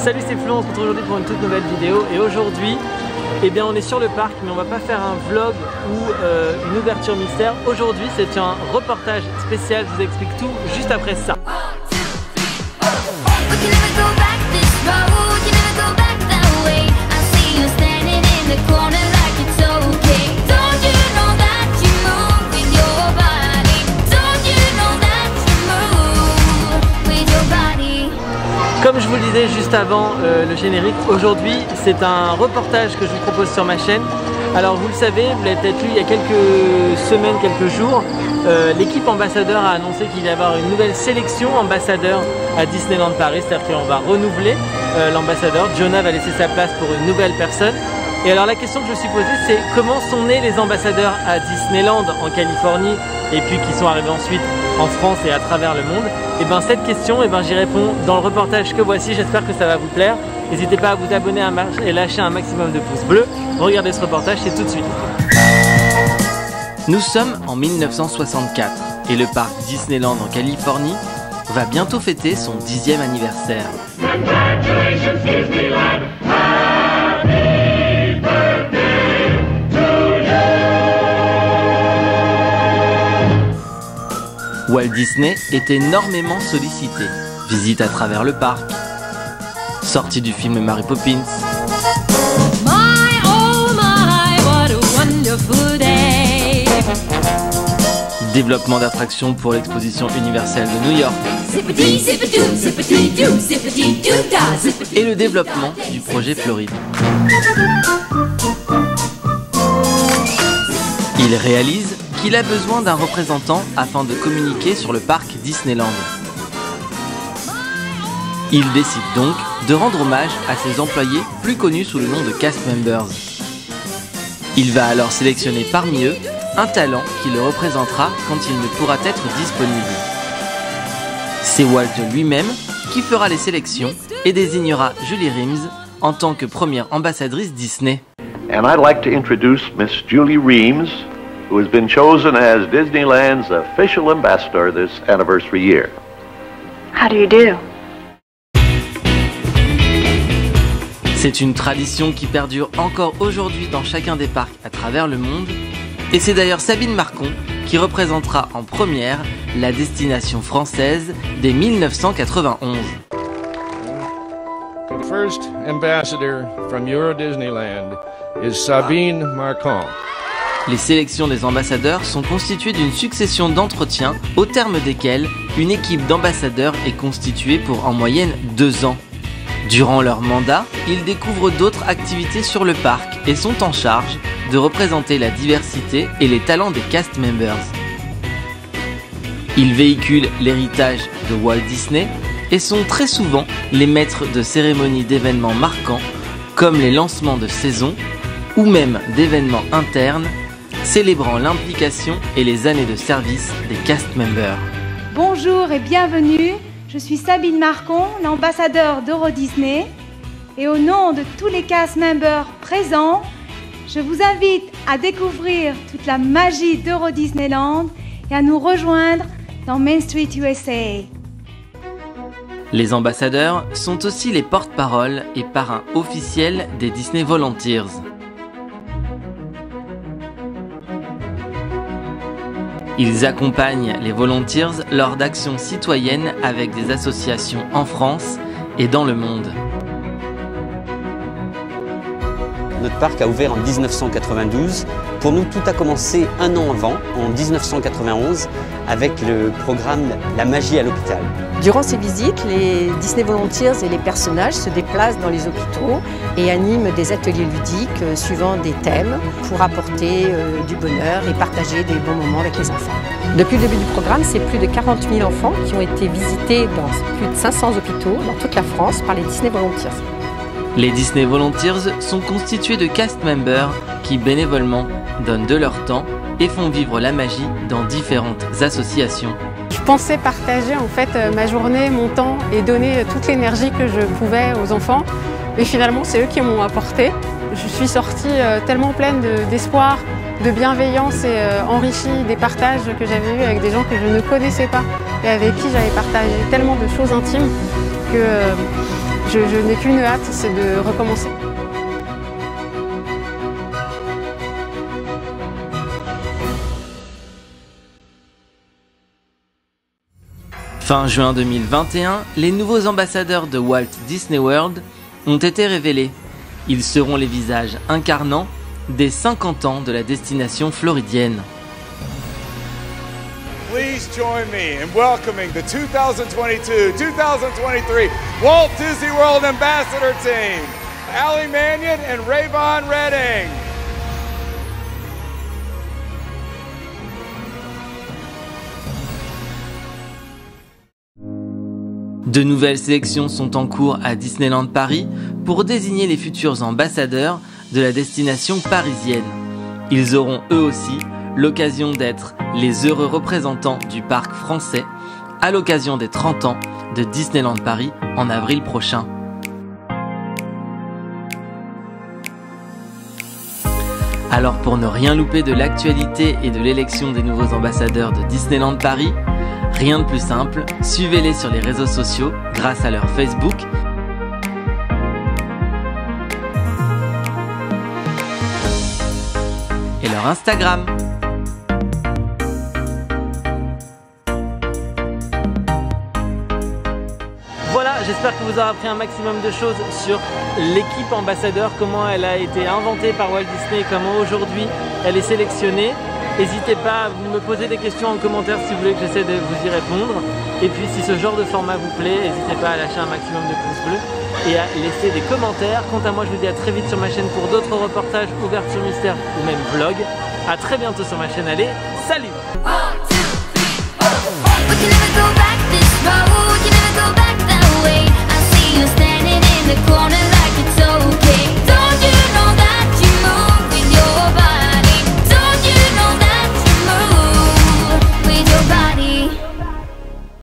Salut, c'est Flo, on se retrouve aujourd'hui pour une toute nouvelle vidéo et aujourd'hui on est sur le parc mais on va pas faire un vlog ou une ouverture mystère. Aujourd'hui c'est un reportage spécial, je vous explique tout juste après ça. Comme je vous le disais juste avant le générique, aujourd'hui c'est un reportage que je vous propose sur ma chaîne. Alors vous le savez, vous l'avez peut-être lu il y a quelques semaines, quelques jours, l'équipe ambassadeur a annoncé qu'il y avoir une nouvelle sélection ambassadeur à Disneyland Paris, c'est-à-dire qu'on va renouveler l'ambassadeur. Jonah va laisser sa place pour une nouvelle personne. Et alors la question que je me suis posée, c'est comment sont nés les ambassadeurs à Disneyland en Californie et puis qui sont arrivés ensuite en France et à travers le monde. Et bien cette question, j'y réponds dans le reportage que voici, j'espère que ça va vous plaire. N'hésitez pas à vous abonner et lâcher un maximum de pouces bleus. Regardez ce reportage, c'est tout de suite. Nous sommes en 1964 et le parc Disneyland en Californie va bientôt fêter son 10e anniversaire. Congratulations Disneyland, happy birthday to you. Walt Disney est énormément sollicité. Visite à travers le parc, sortie du film Mary Poppins, my, oh my, what a wonderful day. Développement d'attractions pour l'exposition universelle de New York et le développement du projet Floride. Il réalise qu'il a besoin d'un représentant afin de communiquer sur le parc Disneyland. Il décide donc de rendre hommage à ses employés plus connus sous le nom de cast members. Il va alors sélectionner parmi eux un talent qui le représentera quand il ne pourra être disponible. C'est Walt lui-même qui fera les sélections et désignera Julie Reams en tant que première ambassadrice Disney. And I'd like to introduce Miss Julie Reams, who has been chosen as Disneyland's official ambassador this anniversary year. How do you do? C'est une tradition qui perdure encore aujourd'hui dans chacun des parcs à travers le monde. Et c'est d'ailleurs Sabine Marcon qui représentera en première la destination française dès 1991. The first ambassador from Euro Disneyland is Sabine Marcon. Les sélections des ambassadeurs sont constituées d'une succession d'entretiens au terme desquels une équipe d'ambassadeurs est constituée pour en moyenne 2 ans. Durant leur mandat, ils découvrent d'autres activités sur le parc et sont en charge de représenter la diversité et les talents des cast members. Ils véhiculent l'héritage de Walt Disney et sont très souvent les maîtres de cérémonies d'événements marquants comme les lancements de saison ou même d'événements internes célébrant l'implication et les années de service des cast members. Bonjour et bienvenue. Je suis Sabine Marcon, l'ambassadeur d'Euro Disney, et au nom de tous les cast members présents, je vous invite à découvrir toute la magie d'Euro Disneyland et à nous rejoindre dans Main Street USA. Les ambassadeurs sont aussi les porte-parole et parrains officiels des Disney Volunteers. Ils accompagnent les Volunteers lors d'actions citoyennes avec des associations en France et dans le monde. Notre parc a ouvert en 1992. Pour nous, tout a commencé un an avant, en 1991, avec le programme La magie à l'hôpital. Durant ces visites, les Disney Volunteers et les personnages se déplacent dans les hôpitaux et animent des ateliers ludiques suivant des thèmes pour apporter du bonheur et partager des bons moments avec les enfants. Depuis le début du programme, c'est plus de 40 000 enfants qui ont été visités dans plus de 500 hôpitaux dans toute la France par les Disney Volunteers. Les Disney Volunteers sont constitués de cast members qui bénévolement donnent de leur temps et font vivre la magie dans différentes associations. Je pensais partager en fait ma journée, mon temps et donner toute l'énergie que je pouvais aux enfants. Et finalement, c'est eux qui m'ont apporté. Je suis sortie tellement pleine d'espoir, de bienveillance et enrichie des partages que j'avais eus avec des gens que je ne connaissais pas et avec qui j'avais partagé tellement de choses intimes que Je n'ai qu'une hâte, c'est de recommencer. Fin juin 2021, les nouveaux ambassadeurs de Walt Disney World ont été révélés. Ils seront les visages incarnants des 50 ans de la destination floridienne. Please join me in welcoming the 2022-2023 Walt Disney World Ambassador Team, Allie Mannion and Rayvon Redding. De nouvelles sélections sont en cours à Disneyland Paris pour désigner les futurs ambassadeurs de la destination parisienne. Ils auront eux aussi l'occasion d'être les heureux représentants du parc français à l'occasion des 30 ans de Disneyland Paris en avril prochain. Alors pour ne rien louper de l'actualité et de l'élection des nouveaux ambassadeurs de Disneyland Paris, rien de plus simple, suivez-les sur les réseaux sociaux grâce à leur Facebook et leur Instagram. Voilà, j'espère que vous aurez appris un maximum de choses sur l'équipe ambassadeur, comment elle a été inventée par Walt Disney, comment aujourd'hui elle est sélectionnée. N'hésitez pas à me poser des questions en commentaire si vous voulez que j'essaie de vous y répondre. Et puis si ce genre de format vous plaît, n'hésitez pas à lâcher un maximum de pouces bleus et à laisser des commentaires. Quant à moi, je vous dis à très vite sur ma chaîne pour d'autres reportages, ouverture mystère ou même vlogs. A très bientôt sur ma chaîne, allez, salut! We can never go back this road, we can never go back that way. I see you standing.